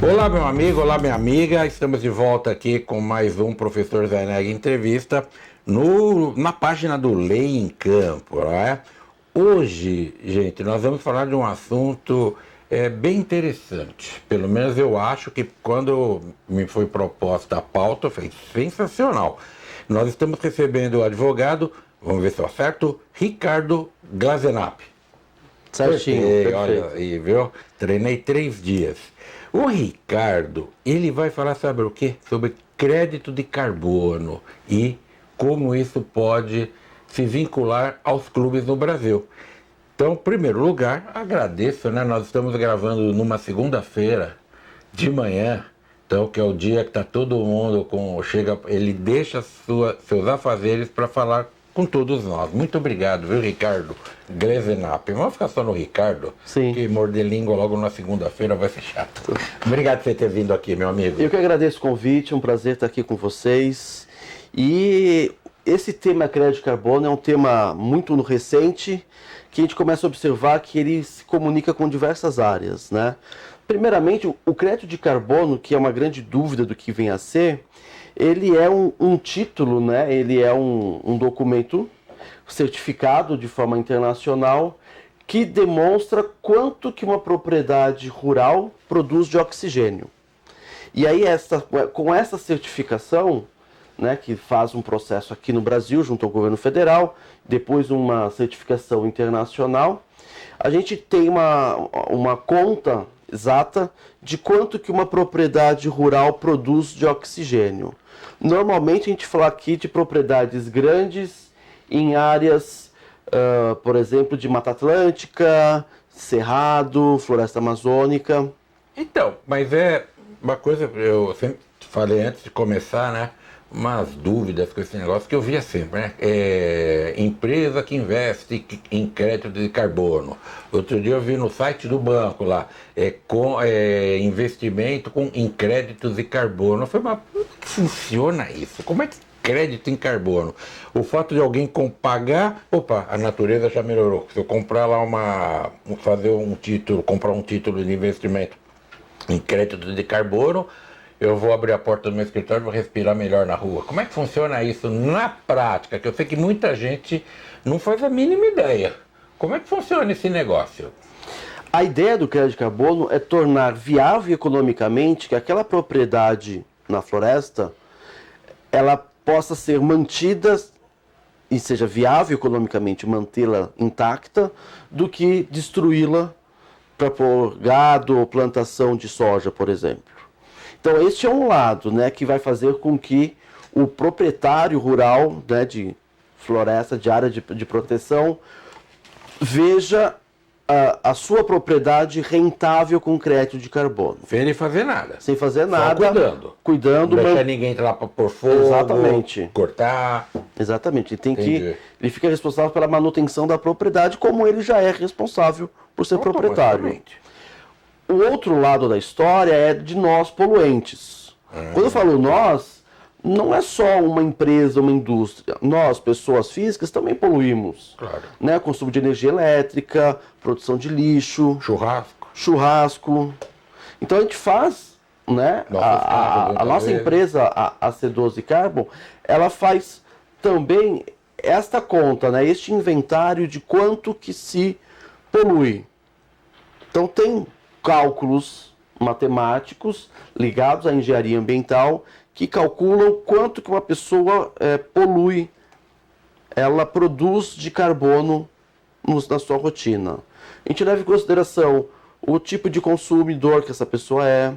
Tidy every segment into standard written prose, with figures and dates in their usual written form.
Olá, meu amigo, olá, minha amiga. Estamos de volta aqui com mais um Professor Zé Negue Entrevista na página do Lei em Campo, não é? Hoje, gente, nós vamos falar de um assunto bem interessante. Pelo menos eu acho que quando me foi proposta a pauta, foi sensacional. Nós estamos recebendo o advogado, vamos ver se eu acerto, Ricardo Glazenapp. Certinho, perfeito. Olha aí, viu? Treinei 3 dias. O Ricardo, ele vai falar, sabe o quê? Sobre crédito de carbono e como isso pode se vincular aos clubes no Brasil. Então, em primeiro lugar, agradeço, né? Nós estamos gravando numa segunda-feira de manhã, então que é o dia que está todo mundo ele deixa seus afazeres para falar com todos nós. Muito obrigado, viu, Ricardo Glazenapp. Vamos ficar só no Ricardo? Sim. Que morder língua logo na segunda-feira vai ser chato. Obrigado por você ter vindo aqui, meu amigo. Eu que agradeço o convite, é um prazer estar aqui com vocês. E esse tema crédito de carbono é um tema muito recente, que a gente começa a observar que ele se comunica com diversas áreas, né? Primeiramente, o crédito de carbono, que é uma grande dúvida do que vem a ser, ele é um título, né? Ele é um documento certificado de forma internacional que demonstra quanto que uma propriedade rural produz de oxigênio. E aí, com essa certificação, né, que faz um processo aqui no Brasil, junto ao governo federal, depois uma certificação internacional, a gente tem uma conta exata de quanto que uma propriedade rural produz de oxigênio. Normalmente a gente fala aqui de propriedades grandes em áreas, por exemplo, de Mata Atlântica, Cerrado, Floresta Amazônica. Então, mas é uma coisa, eu sempre falei antes de começar, né? Umas dúvidas com esse negócio que eu via sempre, né? Empresa que investe em crédito de carbono. Outro dia eu vi no site do banco lá, investimento em créditos de carbono. Eu falei, mas como que funciona isso? Como é que crédito em carbono? O fato de alguém pagar, opa, a natureza já melhorou. Se eu comprar lá comprar um título de investimento em crédito de carbono, eu vou abrir a porta do meu escritório e vou respirar melhor na rua. Como é que funciona isso na prática? Que eu sei que muita gente não faz a mínima ideia. Como é que funciona esse negócio? A ideia do crédito de carbono é tornar viável economicamente que aquela propriedade na floresta, ela possa ser mantida e seja viável economicamente mantê-la intacta, do que destruí-la para pôr gado ou plantação de soja, por exemplo. Então este é um lado, né, que vai fazer com que o proprietário rural, né, de floresta, de área de proteção, veja a sua propriedade rentável com crédito de carbono. Sem ele fazer nada. Sem fazer nada. Só cuidando. Cuidando. Não deixa ninguém entrar para pôr fogo. Exatamente. Cortar. Exatamente. Ele fica responsável pela manutenção da propriedade, como ele já é responsável por ser proprietário. O outro lado da história é de nós poluentes. Quando eu falo nós, não é só uma empresa, uma indústria. Nós, pessoas físicas, também poluímos. Claro. Né? Consumo de energia elétrica, produção de lixo, churrasco. Então a gente faz, né? A nossa empresa, a C12 Carbon, ela faz também esta conta, né? Este inventário de quanto que se polui. Então tem cálculos matemáticos ligados à engenharia ambiental que calculam quanto que uma pessoa polui, ela produz de carbono na sua rotina. A gente leva em consideração o tipo de consumidor que essa pessoa é,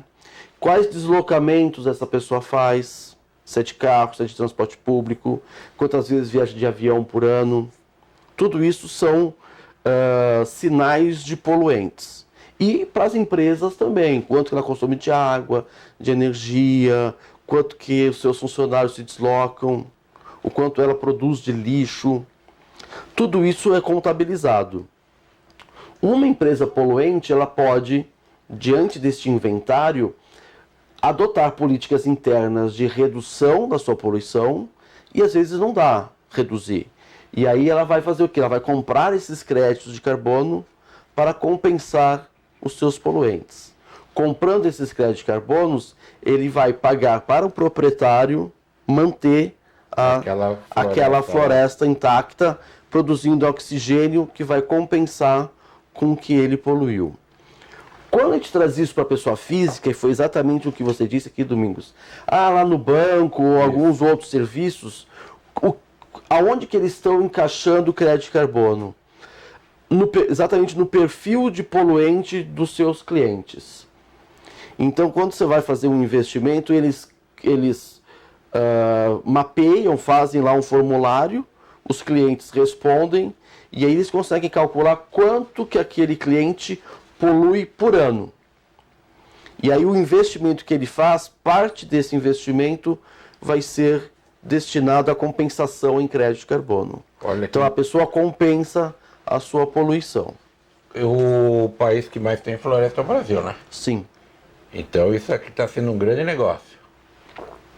quais deslocamentos essa pessoa faz, se é de carro, se é de transporte público, quantas vezes viaja de avião por ano. Tudo isso são sinais de poluentes. E para as empresas também, quanto que ela consome de água, de energia, quanto que os seus funcionários se deslocam, o quanto ela produz de lixo. Tudo isso é contabilizado. Uma empresa poluente, ela pode, diante deste inventário, adotar políticas internas de redução da sua poluição e às vezes não dá reduzir. E aí ela vai fazer o quê? Ela vai comprar esses créditos de carbono para compensar os seus poluentes. comprando esses créditos de carbonos, ele vai pagar para o proprietário manter aquela floresta intacta, produzindo oxigênio que vai compensar com o que ele poluiu. Quando a gente traz isso para a pessoa física, e foi exatamente o que você disse aqui, Domingos, lá no banco ou alguns outros serviços, aonde que eles estão encaixando o crédito de carbono? Exatamente no perfil de poluente dos seus clientes. Então, quando você vai fazer um investimento, eles mapeiam, fazem lá um formulário, os clientes respondem, e aí eles conseguem calcular quanto que aquele cliente polui por ano. E aí o investimento que ele faz, parte desse investimento vai ser destinado à compensação em crédito de carbono. Então a pessoa compensa a sua poluição. O país que mais tem floresta é o Brasil, né? Sim. Então isso aqui está sendo um grande negócio.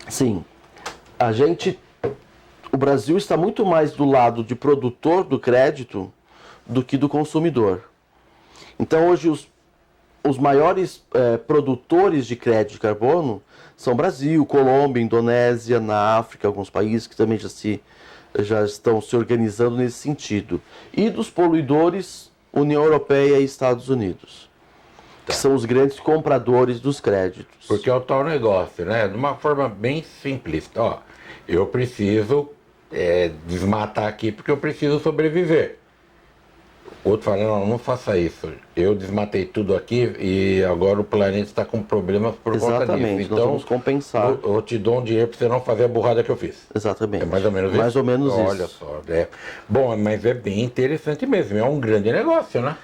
Sim. O Brasil está muito mais do lado de produtor do crédito do que do consumidor. Então hoje os maiores produtores de crédito de carbono são Brasil, Colômbia, Indonésia, na África, alguns países que também já estão se organizando nesse sentido. E dos poluidores, União Europeia e Estados Unidos, que são os grandes compradores dos créditos. Porque é o tal negócio, né? De uma forma bem simplista. Eu preciso desmatar aqui porque eu preciso sobreviver. Outro fala, não faça isso. Eu desmatei tudo aqui e agora o planeta está com problemas por conta disso. Exatamente, nós vamos compensar. Eu te dou um dinheiro para você não fazer a burrada que eu fiz. Exatamente. É mais ou menos isso? Mais ou menos isso. Olha só. Bom, mas é bem interessante mesmo. É um grande negócio, né?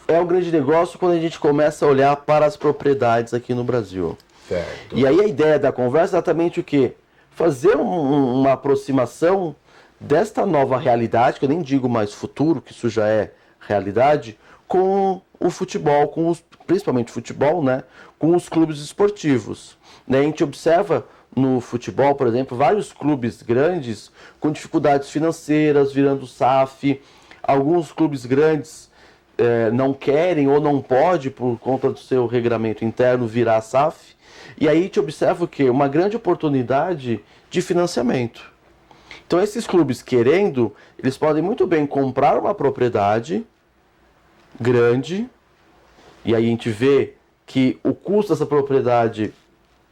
É um grande negócio quando a gente começa a olhar para as propriedades aqui no Brasil. Certo. E aí a ideia da conversa é exatamente o quê? Fazer uma aproximação desta nova realidade, que eu nem digo mais futuro, que isso já é realidade, com o futebol, principalmente o futebol, né, com os clubes esportivos. Né? A gente observa no futebol, por exemplo, vários clubes grandes com dificuldades financeiras, virando SAF. Alguns clubes grandes não querem ou não podem, por conta do seu regramento interno, virar SAF. E aí a gente observa o quê? Uma grande oportunidade de financiamento. Então esses clubes querendo, eles podem muito bem comprar uma propriedade grande, e aí a gente vê que o custo dessa propriedade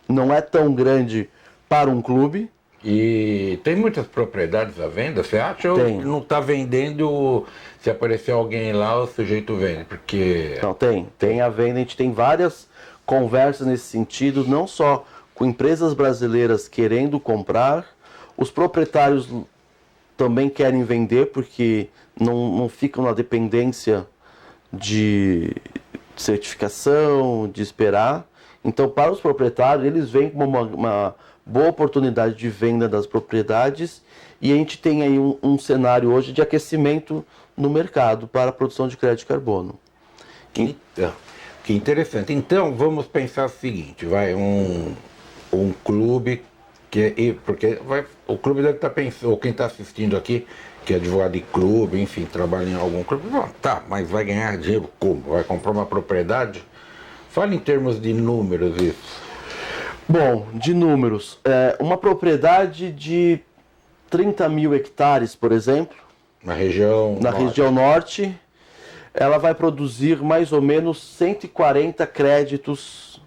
não é tão grande para um clube. E tem muitas propriedades à venda, você acha? Tem. Ou não está vendendo, se aparecer alguém lá, o sujeito vende? Porque... Não, tem à venda, a gente tem várias conversas nesse sentido, não só com empresas brasileiras querendo comprar, os proprietários também querem vender porque não ficam na dependência de certificação, de esperar. Então, para os proprietários, eles veem como uma boa oportunidade de venda das propriedades, e a gente tem aí um cenário hoje de aquecimento no mercado para a produção de crédito de carbono. Então, que interessante. Então, vamos pensar o seguinte, um clube porque o clube deve estar pensando, ou quem está assistindo aqui, que é advogado de clube, enfim, trabalha em algum clube, mas vai ganhar dinheiro como? Vai comprar uma propriedade? Fala em termos de números isso. Bom, de números, uma propriedade de 30 mil hectares, por exemplo, na região norte, ela vai produzir mais ou menos 140 créditos,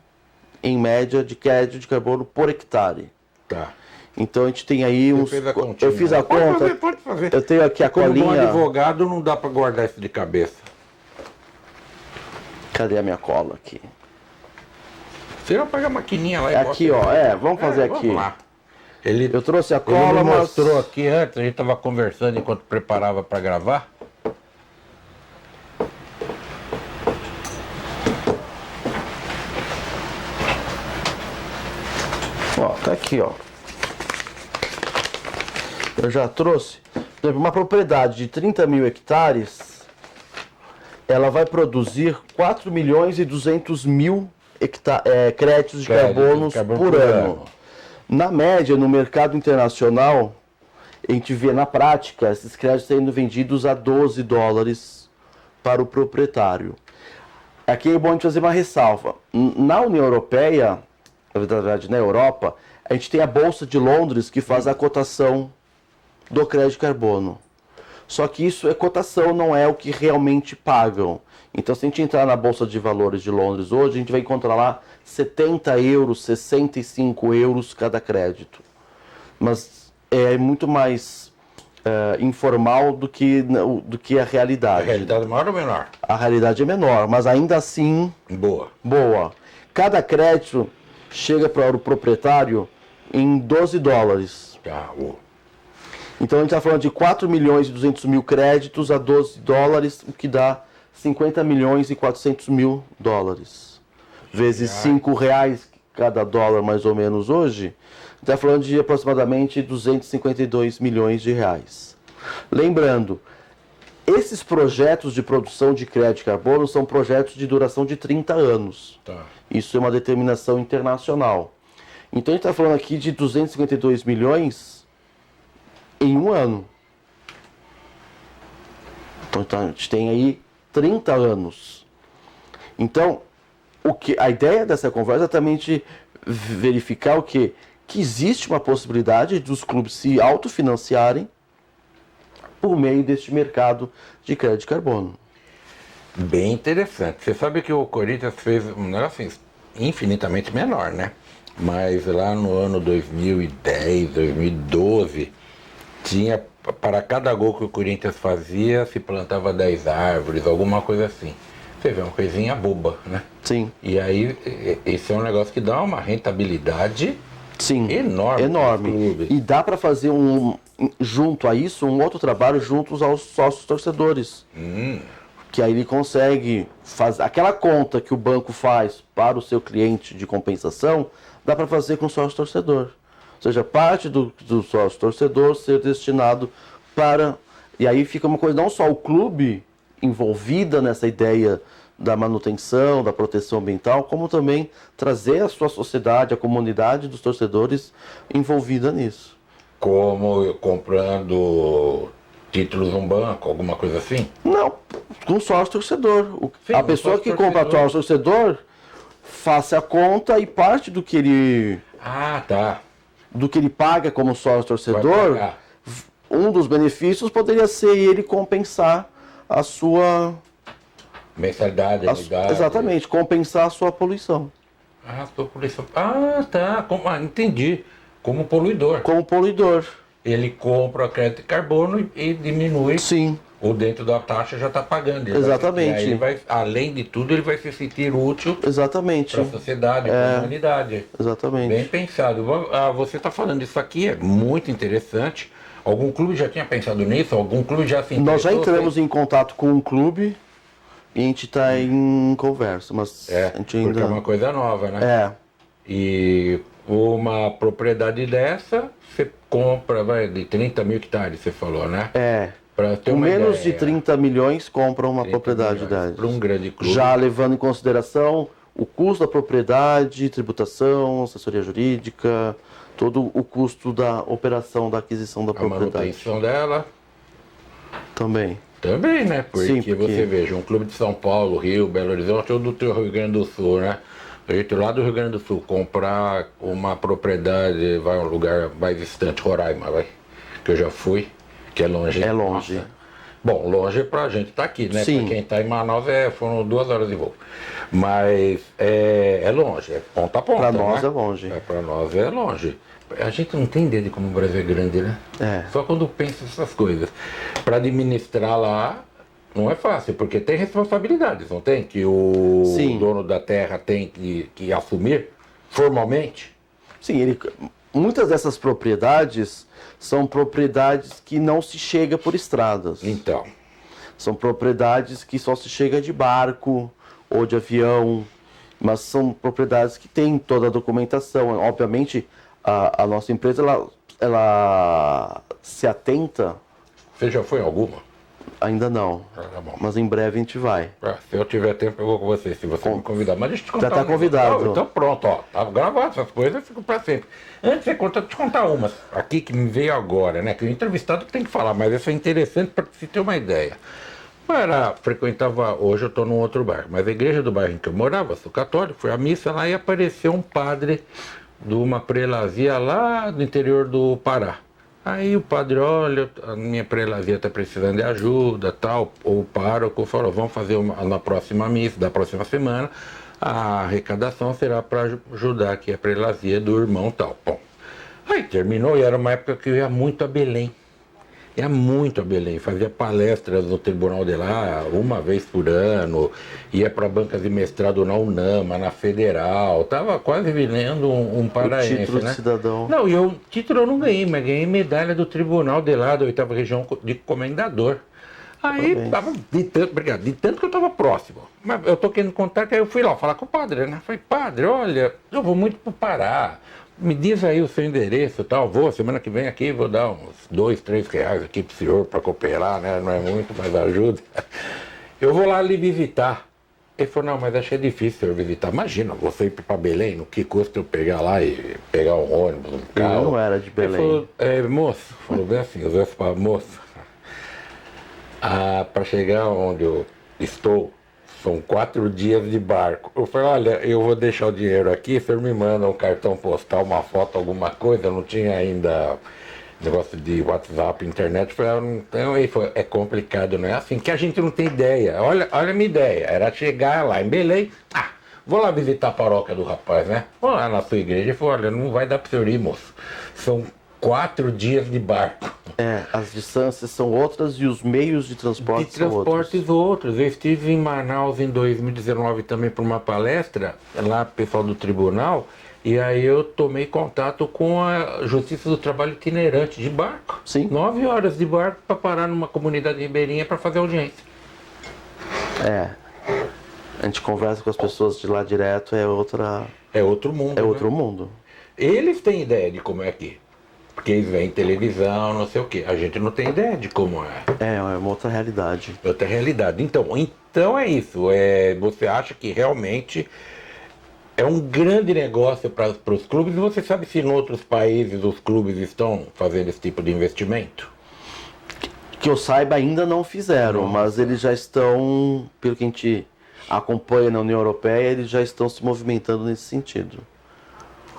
em média, de crédito de carbono por hectare. Tá. Então a gente tem aí uns... Eu fiz a conta. Pode fazer. Eu tenho aqui a colinha... Como bom advogado, não dá para guardar isso de cabeça. Cadê a minha cola aqui? Você vai pegar a maquininha lá e aqui, ó. Vamos fazer aqui. Vamos lá. Eu trouxe a cola, ele mostrou aqui antes, a gente estava conversando enquanto preparava para gravar. Ó, tá aqui, ó. Eu já trouxe. Por exemplo, uma propriedade de 30 mil hectares, ela vai produzir 4 milhões e 200 mil créditos de carbono por ano. Na média, no mercado internacional, a gente vê na prática esses créditos sendo vendidos a $12 para o proprietário. Aqui é bom a gente fazer uma ressalva. Na União Europeia, na verdade na Europa, a gente tem a Bolsa de Londres que faz a cotação do crédito de carbono. Só que isso é cotação, não é o que realmente pagam. Então, se a gente entrar na Bolsa de Valores de Londres hoje, a gente vai encontrar lá 70 euros, 65 euros cada crédito. Mas é muito mais informal do que a realidade. A realidade é maior ou menor? A realidade é menor, mas ainda assim... Boa. Cada crédito chega para o proprietário em 12 dólares. Então a gente está falando de 4 milhões e 200 mil créditos a 12 dólares, o que dá 50 milhões e 400 mil dólares. Vezes 5 reais cada dólar mais ou menos hoje, está falando de aproximadamente 252 milhões de reais. Lembrando, esses projetos de produção de crédito de carbono são projetos de duração de 30 anos. Isso é uma determinação internacional. Então a gente está falando aqui de 252 milhões em um ano. Então a gente tem aí 30 anos. Então, a ideia dessa conversa é exatamente verificar o quê? Que existe uma possibilidade dos clubes se autofinanciarem por meio deste mercado de crédito de carbono. Bem interessante. Você sabe que o Corinthians fez um negócio infinitamente menor, né? Mas lá no ano 2010, 2012, tinha, para cada gol que o Corinthians fazia, se plantava 10 árvores, alguma coisa assim. Você vê uma coisinha boba, né? Sim. E aí, esse é um negócio que dá uma rentabilidade enorme. E dá para fazer junto a isso, um outro trabalho junto aos sócios torcedores. Que aí ele consegue fazer aquela conta que o banco faz para o seu cliente de compensação, dá para fazer com o sócio torcedor. Ou seja, parte do sócio torcedor ser destinado para... E aí fica uma coisa, não só o clube envolvida nessa ideia da manutenção, da proteção ambiental, como também trazer a sua sociedade, a comunidade dos torcedores envolvida nisso. Como comprando títulos num banco, alguma coisa assim? Não, com sócio torcedor. A pessoa que compra sócio torcedor, faça a conta e parte do que ele... do que ele paga como sócio torcedor, um dos benefícios poderia ser ele compensar a sua... mensalidade, anuidade. Exatamente, compensar a sua poluição. A sua poluição. Entendi. Como poluidor. Como poluidor. Ele compra crédito de carbono e diminui. Sim. Ou dentro da taxa já está pagando. Exatamente. Ele vai, além de tudo, ele vai se sentir útil. Exatamente. Para a sociedade, para a comunidade. Exatamente. Bem pensado. Você está falando isso aqui, é muito interessante. Algum clube já tinha pensado nisso? Algum clube já se interessou? Nós já entramos em contato com um clube e a gente está em conversa, mas a gente ainda... Porque é uma coisa nova, né? E uma propriedade dessa, você compra, de 30 mil hectares, você falou, né? Com menos de 30 milhões compra uma propriedade dessa. Para um grande clube. Já levando em consideração o custo da propriedade, tributação, assessoria jurídica, todo o custo da operação da aquisição da propriedade. A manutenção dela. Também, né? Porque você veja, um clube de São Paulo, Rio, Belo Horizonte ou do teu Rio Grande do Sul, né? A gente lá do Rio Grande do Sul comprar uma propriedade, vai a um lugar mais distante, Roraima, que eu já fui, que é longe. É longe. Nossa. Bom, longe pra gente estar aqui, né? Sim. Pra quem tá em Manaus foram 2 horas de voo. Mas é longe, é ponta a ponta. Para nós né? é longe. Para nós é longe. A gente não tem ideia de como o Brasil é grande, né? Só quando pensa essas coisas. Para administrar lá, não é fácil, porque tem responsabilidades, não tem? Que o dono da terra tem que assumir formalmente. Sim, muitas dessas propriedades são propriedades que não se chega por estradas. Então. São propriedades que só se chega de barco ou de avião, mas são propriedades que têm toda a documentação. Obviamente, a nossa empresa, ela se atenta... Você já foi em alguma? Ainda não, tá bom. Mas em breve a gente vai. Se eu tiver tempo eu vou com você, se você me convidar. Mas deixa eu te contar. Já está convidado. Então pronto, tá gravado, essas coisas ficam para sempre. Antes de você contar, te contar uma aqui que me veio agora, né? Que o entrevistado tem que falar, mas isso é interessante para você ter uma ideia. frequentava, hoje eu estou num outro bairro, mas a igreja do bairro em que eu morava, sou católico, fui à missa lá e apareceu um padre de uma prelazia lá do interior do Pará. Aí o padre, olha, a minha prelazia está precisando de ajuda, tal. O pároco falou, vamos fazer na próxima missa, da próxima semana, a arrecadação será para ajudar aqui a prelazia do irmão, tal. Bom, aí terminou e era uma época que eu ia muito a Belém. Ia muito a Belém, fazia palestras no Tribunal de lá, uma vez por ano, ia para bancas de mestrado na UNAMA, na Federal, tava quase virando um paraense, o título né? de cidadão. Não, e título eu não ganhei, mas ganhei medalha do Tribunal de lá, da 8ª Região de Comendador. Aí, tava de tanto que eu tava próximo. Mas eu tô querendo contar que aí eu fui lá falar com o padre, né? Falei, padre, olha, eu vou muito pro Pará. Me diz aí o seu endereço e tal, vou, semana que vem aqui, vou dar uns 2, 3 reais aqui pro senhor para cooperar, né? Não é muito, mas ajuda. Eu vou lá lhe visitar. Ele falou, não, mas achei difícil eu visitar. Imagina, você ir para Belém, no que custa eu pegar lá e pegar um ônibus, um carro. Eu não era de Belém. Ele falou, moço, falou bem assim, eu falei, moço, para chegar onde eu estou, são 4 dias de barco. Eu falei, olha, eu vou deixar o dinheiro aqui, o senhor me manda um cartão postal, uma foto, alguma coisa, eu não tinha ainda negócio de WhatsApp, internet. Eu falei, não tenho. Ele falou, é complicado, não é assim, que a gente não tem ideia. Olha a minha ideia, era chegar lá em Belém, vou lá visitar a paróquia do rapaz, né? Vou lá na sua igreja. Ele falou, olha, não vai dar para o senhor ir, moço. São 4 dias de barco. As distâncias são outras e os meios de transporte são outros. Eu estive em Manaus em 2019 também por uma palestra, lá pessoal do tribunal, e aí eu tomei contato com a Justiça do Trabalho itinerante de barco. Sim. 9 horas de barco para parar numa comunidade ribeirinha para fazer audiência. A gente conversa com as pessoas de lá direto, é outro mundo. É outro mundo. Eles têm ideia de como é aqui. Porque eles veem televisão, não sei o quê. A gente não tem ideia de como é. É uma outra realidade. Outra realidade. Então é isso. Você acha que realmente é um grande negócio para os clubes? E você sabe se em outros países os clubes estão fazendo esse tipo de investimento? Que eu saiba, ainda não fizeram, mas eles já estão, pelo que a gente acompanha na União Europeia, eles já estão se movimentando nesse sentido.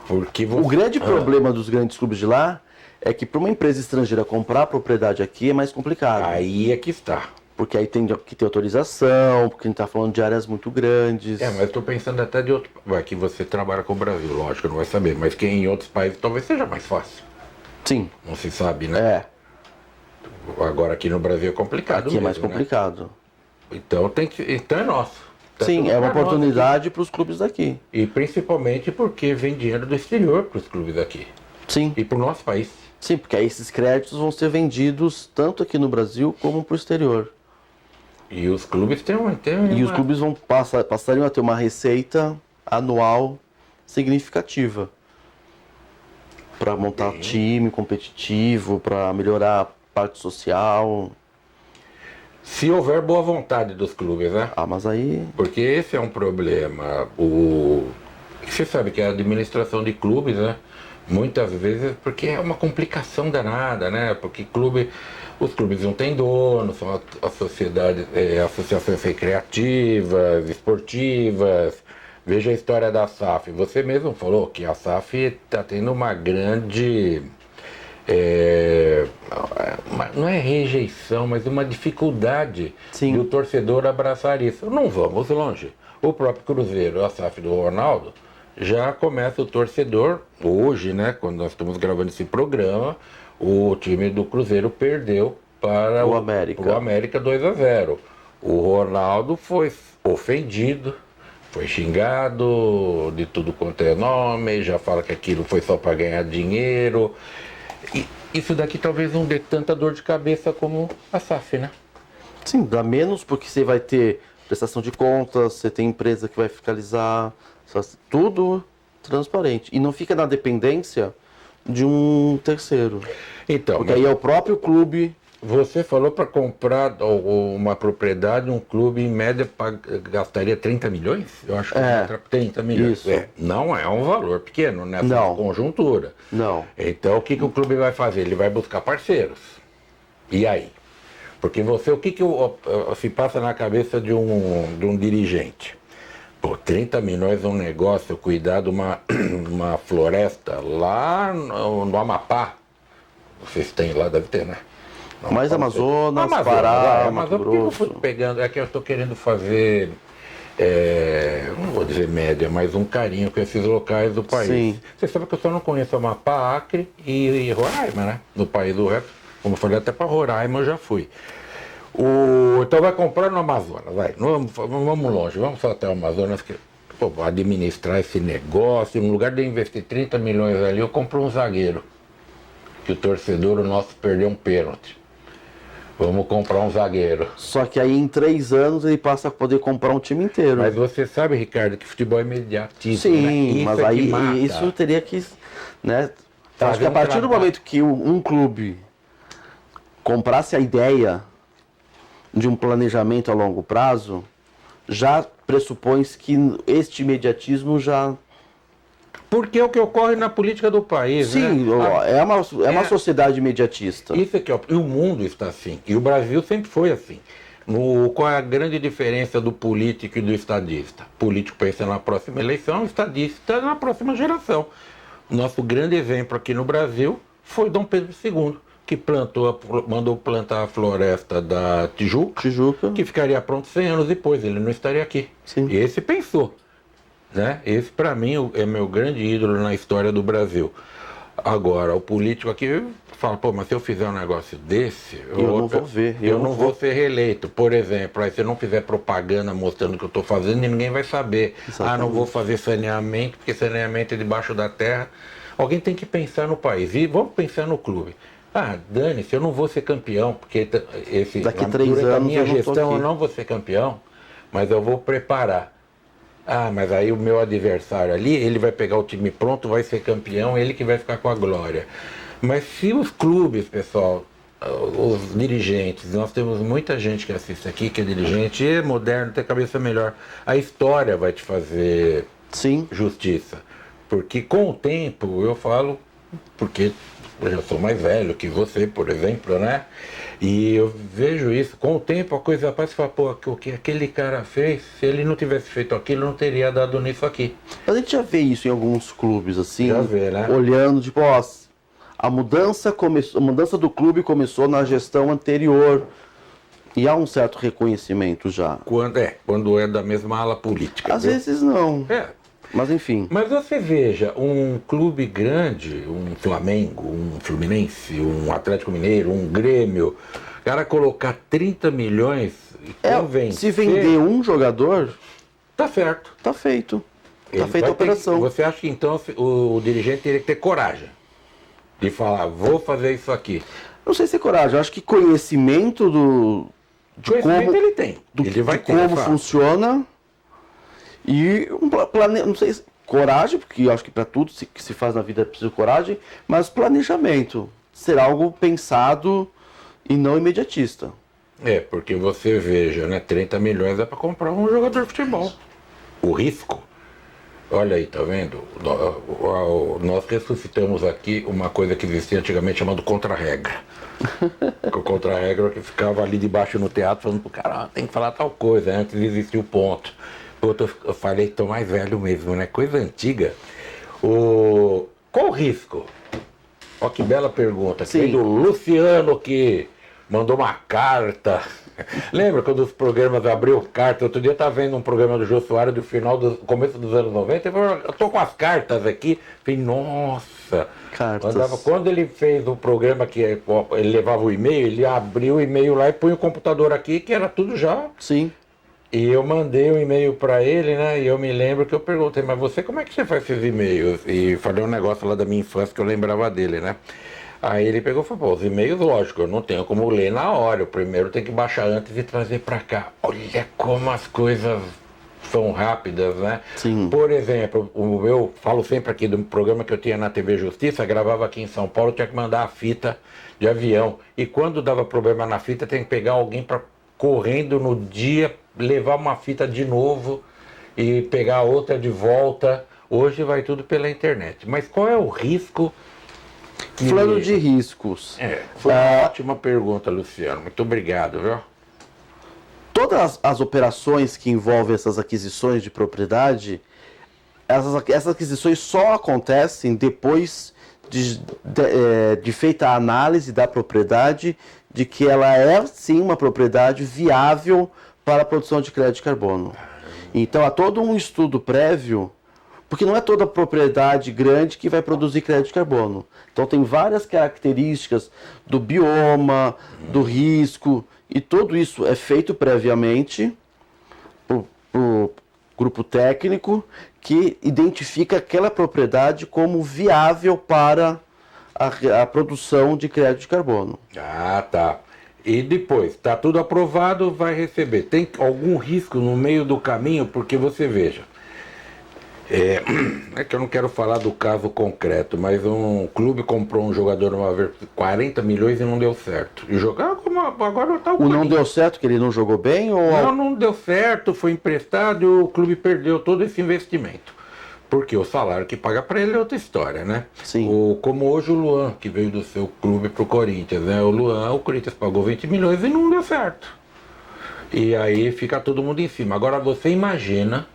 O grande problema dos grandes clubes de lá é que para uma empresa estrangeira comprar a propriedade aqui é mais complicado. Aí é que está. Porque aí tem que ter autorização, porque a gente está falando de áreas muito grandes. Mas eu estou pensando até de outro... Aqui você trabalha com o Brasil, lógico, não vai saber. Mas que em outros países talvez seja mais fácil. Sim. Não se sabe, né? Agora aqui no Brasil é complicado aqui mesmo, é mais complicado. Né? Então é nosso. Sim, é uma oportunidade para os clubes daqui. E principalmente porque vem dinheiro do exterior para os clubes daqui. Sim. E para o nosso país. Sim, porque aí esses créditos vão ser vendidos tanto aqui no Brasil como para o exterior. E os clubes os clubes vão passariam a ter uma receita anual significativa. Para montar time competitivo, para melhorar a parte social. Se houver boa vontade dos clubes, né? Mas aí... Porque esse é um problema. Você sabe que a administração de clubes, né? Muitas vezes, porque é uma complicação danada, né? Porque os clubes não têm dono, são associações recreativas, esportivas. Veja a história da SAF. Você mesmo falou que a SAF está tendo uma grande... não é rejeição, mas uma dificuldade de o torcedor abraçar isso. Não vamos longe. O próprio Cruzeiro, a SAF do Ronaldo, já começa o torcedor, hoje, né, quando nós estamos gravando esse programa, o time do Cruzeiro perdeu para o América 2-0. O Ronaldo foi ofendido, foi xingado de tudo quanto é nome, já fala que aquilo foi só para ganhar dinheiro. E isso daqui talvez não dê tanta dor de cabeça como a SAF, né? Sim, dá menos porque você vai ter prestação de contas, você tem empresa que vai fiscalizar, tudo transparente. E não fica na dependência de um terceiro. Então, porque aí é o próprio clube. Você falou para comprar uma propriedade, um clube, em média, gastaria 30 milhões? Eu acho que 30 milhões. Isso. Não é um valor pequeno nessa conjuntura. Não. Então, o que o clube vai fazer? Ele vai buscar parceiros. E aí? Porque você, o que se passa na cabeça de um dirigente? Pô, 30 milhões é um negócio, cuidar de uma floresta lá no Amapá. Vocês têm lá, deve ter, né? Não, mais Amazonas, Pará, Mato Grosso. Por que eu fui pegando? É que eu estou querendo fazer, não vou dizer média, mas um carinho com esses locais do país. Sim. Você sabe que eu só não conheço Amapá, Acre e Roraima, né? No país do resto. Como eu falei, até para Roraima eu já fui. Então vai comprar no Amazonas, vai. Vamos longe, vamos só até o Amazonas, que administrar esse negócio. No lugar de investir 30 milhões ali, eu compro um zagueiro. Que o torcedor nosso perdeu um pênalti. Vamos comprar um zagueiro. Só que aí em 3 anos ele passa a poder comprar um time inteiro. Mas você sabe, Ricardo, que futebol é imediatismo. Sim, né? Mas aí isso teria que, né? Acho que a partir do momento que um clube comprasse a ideia de um planejamento a longo prazo, já pressupõe que este imediatismo já... Porque é o que ocorre na política do país. Sim, né? É uma sociedade imediatista. Isso aqui, e o mundo está assim. E o Brasil sempre foi assim. Qual é a grande diferença do político e do estadista? O político pensa na próxima eleição, o estadista na próxima geração. Nosso grande exemplo aqui no Brasil foi Dom Pedro II, que mandou plantar a floresta da Tijuca, que ficaria pronto 100 anos depois, ele não estaria aqui. Sim. E esse pensou. Né? Esse, para mim, é meu grande ídolo na história do Brasil. Agora, o político aqui fala, pô, mas se eu fizer um negócio desse... Eu não vou ver. Eu não vou ser reeleito. Por exemplo, aí se eu não fizer propaganda mostrando o que eu estou fazendo, ninguém vai saber. Exatamente. Não vou fazer saneamento, porque saneamento é debaixo da terra. Alguém tem que pensar no país. E vamos pensar no clube. Dane-se, eu não vou ser campeão, porque daqui 3 anos a minha gestão eu não vou ser campeão, mas eu vou preparar. Mas aí o meu adversário ali, ele vai pegar o time pronto, vai ser campeão, ele que vai ficar com a glória. Mas se os clubes, pessoal, os dirigentes, nós temos muita gente que assiste aqui, que é dirigente, é moderno, tem cabeça melhor, a história vai te fazer justiça. Porque com o tempo, eu falo, porque eu já sou mais velho que você, por exemplo, né? E eu vejo isso, com o tempo a coisa passa e fala, pô, o que aquele cara fez, se ele não tivesse feito aquilo, não teria dado nisso aqui. A gente já vê isso em alguns clubes, assim, já vê, né? Olhando, tipo, a mudança do clube começou na gestão anterior. E há um certo reconhecimento já. Quando é da mesma ala política. Às vezes não. Mas enfim. Mas você veja, um clube grande, um Flamengo, um Fluminense, um Atlético Mineiro, um Grêmio, o cara colocar 30 milhões e convencer... Se vender um jogador... Tá certo. Tá feito. Tá feita a operação. Você acha que então o dirigente teria que ter coragem de falar, vou fazer isso aqui? Não sei se é coragem, eu acho que conhecimento conhecimento ele tem. Ele vai ter, como funciona... E não sei, coragem, porque eu acho que para tudo que se faz na vida é preciso coragem, mas planejamento, ser algo pensado e não imediatista. Porque você veja, né, 30 milhões é para comprar um jogador de futebol. O risco, olha aí, tá vendo? Nós ressuscitamos aqui uma coisa que existia antigamente chamado contra-regra. O contra-regra que ficava ali debaixo no teatro falando pro cara, tem que falar tal coisa, antes de existir o ponto. Eu falei, tô mais velho mesmo, né? Coisa antiga. Qual o risco? Ó que bela pergunta. Vem do Luciano que mandou uma carta. Lembra quando os programas abriu carta? Outro dia eu estava vendo um programa do Jô Soares do começo dos anos 90. Eu tô com as cartas aqui. Falei, nossa. Quando ele fez o programa que ele levava o e-mail, ele abriu o e-mail lá e põe o computador aqui, que era tudo já. Sim. E eu mandei um e-mail para ele, né? E eu me lembro que eu perguntei, mas como é que você faz esses e-mails? E falei um negócio lá da minha infância que eu lembrava dele, né? Aí ele pegou e falou, os e-mails, lógico, eu não tenho como ler na hora. Eu primeiro tenho que baixar antes e trazer para cá. Olha como as coisas são rápidas, né? Sim. Por exemplo, eu falo sempre aqui do programa que eu tinha na TV Justiça, gravava aqui em São Paulo, tinha que mandar a fita de avião. E quando dava problema na fita, tem que pegar alguém para correndo no dia, levar uma fita de novo e pegar outra de volta. Hoje vai tudo pela internet. Mas qual é o risco Plano de riscos. Foi uma ótima pergunta, Luciano. Muito obrigado, viu? Todas as operações que envolvem essas aquisições de propriedade, essas aquisições só acontecem depois de feita a análise da propriedade, de que ela é sim uma propriedade viável para a produção de crédito de carbono. Então há todo um estudo prévio, porque não é toda propriedade grande que vai produzir crédito de carbono. Então tem várias características do bioma, do risco, e tudo isso é feito previamente por grupo técnico que identifica aquela propriedade como viável para a produção de crédito de carbono. Ah, tá. E depois, tá tudo aprovado, vai receber. Tem algum risco no meio do caminho? Porque você veja, é que eu não quero falar do caso concreto, mas um clube comprou um jogador uma vez 40 milhões e não deu certo. E jogar como agora tá o não deu certo, que ele não jogou bem? Ou... Não deu certo, foi emprestado e o clube perdeu todo esse investimento. Porque o salário que paga para ele é outra história, né? Sim. Como hoje o Luan, que veio do seu clube pro Corinthians, né? O Corinthians pagou 20 milhões e não deu certo. E aí fica todo mundo em cima. Agora você imagina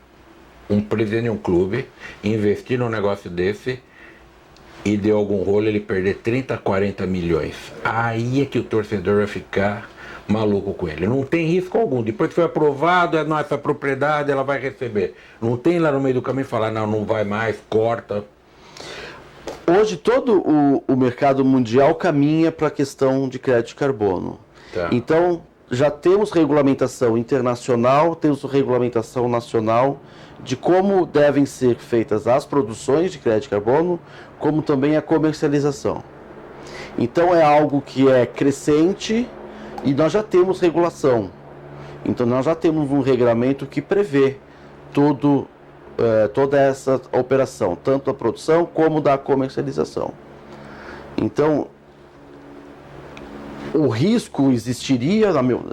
um presidente de um clube investir num negócio desse e deu algum rolo ele perder 30, 40 milhões. Aí é que o torcedor vai ficar maluco com ele. Não tem risco algum. Depois que foi aprovado, é nossa propriedade, ela vai receber. Não tem lá no meio do caminho falar, não vai mais, corta. Hoje todo o mercado mundial caminha para a questão de crédito de carbono. Tá. Então, já temos regulamentação internacional, temos regulamentação nacional de como devem ser feitas as produções de crédito de carbono, como também a comercialização. Então é algo que é crescente e nós já temos regulação. Então nós já temos um regulamento que prevê toda essa operação, tanto da produção como da comercialização. Então, o risco existiria,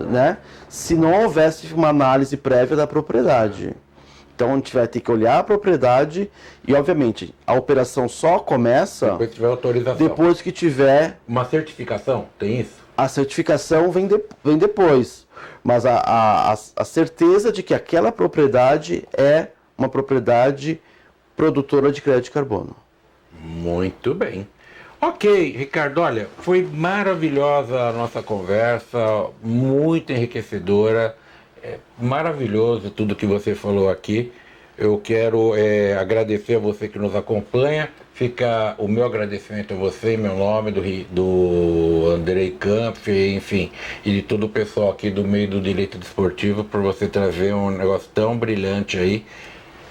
né, se não houvesse uma análise prévia da propriedade. Então a gente vai ter que olhar a propriedade e, obviamente, a operação só começa depois que tiver autorização. Depois que tiver... Uma certificação, tem isso? A certificação vem depois, mas a certeza de que aquela propriedade é uma propriedade produtora de crédito de carbono. Muito bem. Ok, Ricardo, olha, foi maravilhosa a nossa conversa, muito enriquecedora, maravilhoso tudo que você falou aqui. Eu quero agradecer a você que nos acompanha. Fica o meu agradecimento a você, em meu nome, do Andrei Kampf, enfim, e de todo o pessoal aqui do meio do direito desportivo, por você trazer um negócio tão brilhante aí.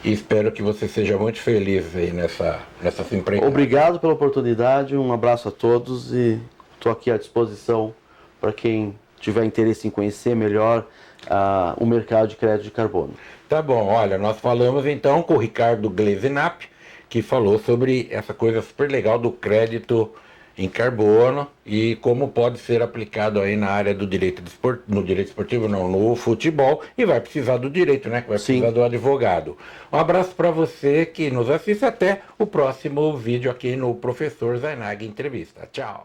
E espero que você seja muito feliz aí nessa sua empreitada. Obrigado pela oportunidade, um abraço a todos e estou aqui à disposição para quem tiver interesse em conhecer melhor o mercado de crédito de carbono. Tá bom, olha, nós falamos então com o Ricardo Glesinap, que falou sobre essa coisa super legal do crédito em carbono e como pode ser aplicado aí na área do direito no direito esportivo, não, no futebol, e vai precisar do direito, né? Vai precisar do advogado. Um abraço para você que nos assiste, até o próximo vídeo aqui no Professor Zainag Entrevista. Tchau!